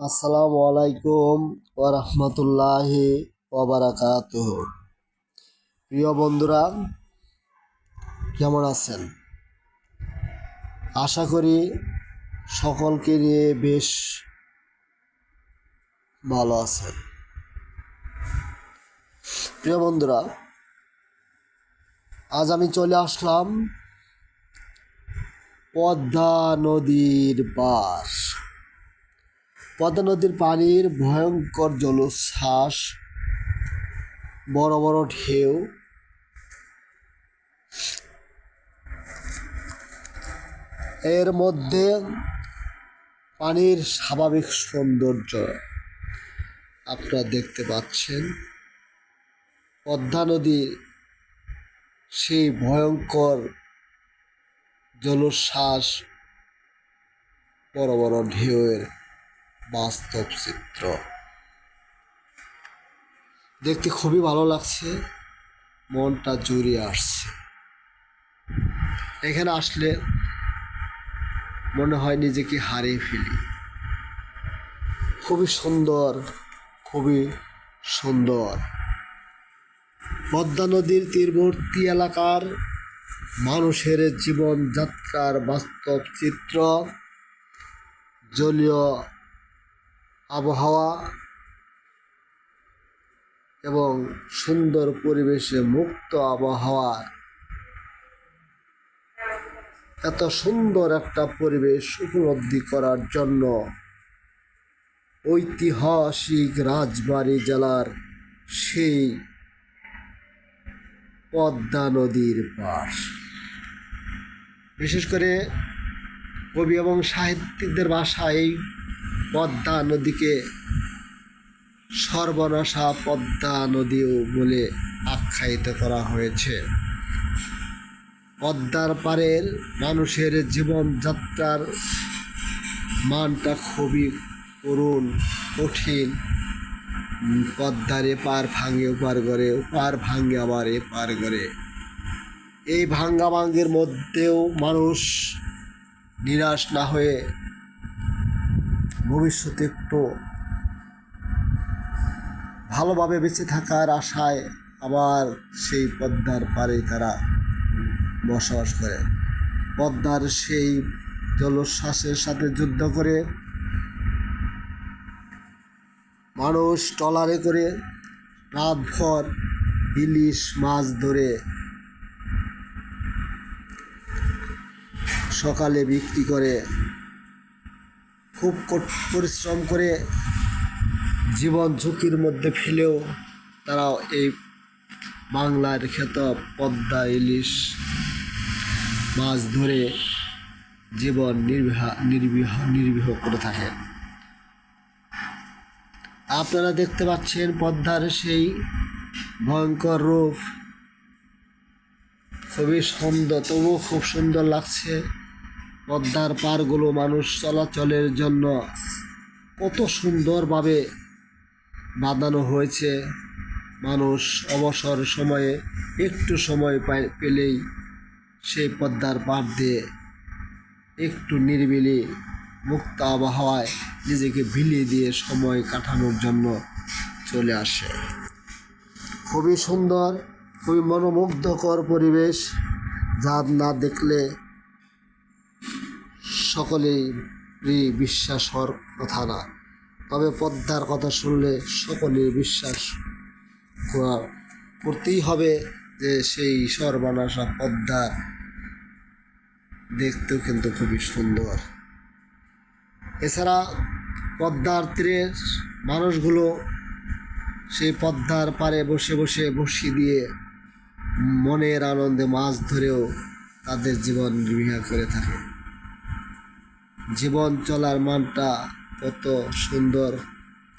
আসসালামু আলাইকুম ওয়া রাহমাতুল্লাহি ওয়া বারাকাতুহু। প্রিয় বন্ধুরা, কেমন আছেন? আশা করি সকলকে নিয়ে বেশ ভালো আছেন। প্রিয় বন্ধুরা, আজ আমি চলে আসলাম পদ্মা নদীর পার। পদ্মা নদীর পানির ভয়ঙ্কর জলোচ্ছ্বাস, বড় বড় ঢেউ, এর মধ্যে পানির স্বাভাবিক সৌন্দর্য আপনারা দেখতে পাচ্ছেন। পদ্মা নদীর সেই ভয়ঙ্কর জলোচ্ছ্বাস, বড় বড় ঢেউয়ের বাস্তব চিত্র দেখতে খুবই ভালো লাগছে, মনটা জুড়িয়ে আসছে। এখানে আসলে মনে হয় নিজেকে হারিয়ে ফেলি। খুবই সুন্দর, খুবই সুন্দর। পদ্মা নদীর তীরবর্তী এলাকার মানুষের জীবনযাত্রার বাস্তব চিত্র, জলীয় আবহাওয়া এবং সুন্দর পরিবেশে মুক্ত আবহাওয়ার এত সুন্দর একটা পরিবেশ উপলব্ধি করার জন্য ঐতিহাসিক রাজবাড়ী জেলার সেই পদ্মা নদীর পার, বিশেষ করে কবি এবং সাহিত্যিকদের ভাষায় পদ্মা নদীকে সর্বনাশা পদ্মা নদীও বলে আখ্যায়িত করা হয়েছে। পদ্মার পাড়ের মানুষের জীবনযাত্রার মানটা খুবই করুণ, কঠিন। পদ্মার এপার ভাঙে ওপার করে, ওপার ভাঙে আবার এপার করে। এই ভাঙ্গা ভাঙ্গের মধ্যেও মানুষ নিরাশ না হয়ে ভবিষ্যতে একটু ভালোভাবে বেঁচে থাকার আশায় আবার সেই পদ্মার পাড়ে তারা বসবাস করে। পদ্মার সেই জলোচ্ছ্বাসের সাথে যুদ্ধ করে মানুষ ট্রলারে করে রাতভর ইলিশ মাছ ধরে সকালে বিক্রি করে, খুব পরিশ্রম করে জীবন ঝুঁকির মধ্যে ফেলেও তারা এই বাংলার খ্যাত পদ্মা ইলিশ মাছ ধরে জীবন নির্বাহ করে থাকে। আপনারা দেখতে পাচ্ছেন পদ্মার সেই ভয়ঙ্কর রূপ, খুবই সুন্দর, তবুও খুব সুন্দর লাগছে। পদ্মার পাড়গুলো মানুষ চলাচলের জন্য কত সুন্দরভাবে বাঁধানো হয়েছে। মানুষ অবসর সময়ে একটু সময় পেলেই সেই পদ্মার পাড় দিয়ে একটু নিরিবিলি মুক্ত আবহাওয়ায় নিজেকে বিলিয়ে দিয়ে সময় কাটানোর জন্য চলে আসে। খুবই সুন্দর, খুবই মনোমুগ্ধকর পরিবেশ, যা না দেখলে সকলেরই বিশ্বাস হওয়ার কথা না। তবে পদ্মার কথা শুনলে সকলেই বিশ্বাস করতেই হবে যে সেই সর্বনাশা পদ্মা দেখতেও কিন্তু খুবই সুন্দর। এছাড়া পদ্মার তীরের মানুষগুলো সেই পদ্মার পাড়ে বসে বসে বসি দিয়ে মনের আনন্দে মাছ ধরেও তাদের জীবন নির্বাহ করে থাকে। জীবন চলার মানটা কত সুন্দর,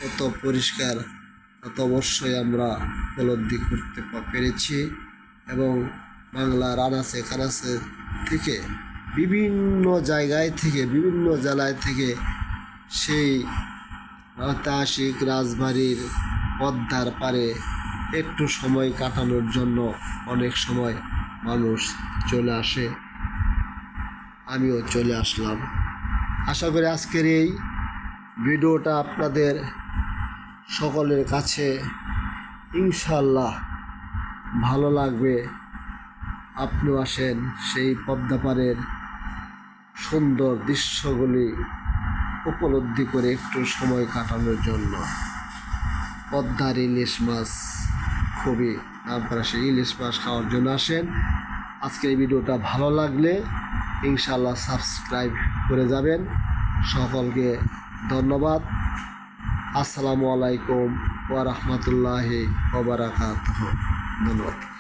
কত পরিষ্কার, তত অবশ্যই আমরা উপলব্ধি করতে পেরেছি। এবং বাংলার আনাচে কানাচে থেকে বিভিন্ন জায়গায় থেকে, বিভিন্ন জেলায় থেকে সেই ঐতিহাসিক রাজবাড়ির পদ্মার পাড়ে একটু সময় কাটানোর জন্য অনেক সময় মানুষ চলে আসে। আমিও চলে আসলাম। আশা করি আজকের এই ভিডিওটা আপনাদের সকলের কাছে ইনশাল্লাহ ভালো লাগবে। আপনিও আসেন সেই পদ্মা পাড়ের সুন্দর দৃশ্যগুলি উপলব্ধি করে একটু সময় কাটানোর জন্য। পদ্মার ইলিশ মাছ খুবই নামকরা, সেই ইলিশ মাছ খাওয়ার জন্য আসেন। আজকের এই ভিডিওটা ভালো লাগলে ইনশাল্লাহ সাবস্ক্রাইব করে যাবেন। সকলকে ধন্যবাদ। আসসালামু আলাইকুম ওয়া রাহমাতুল্লাহি ওয়া বারাকাতুহু। ধন্যবাদ।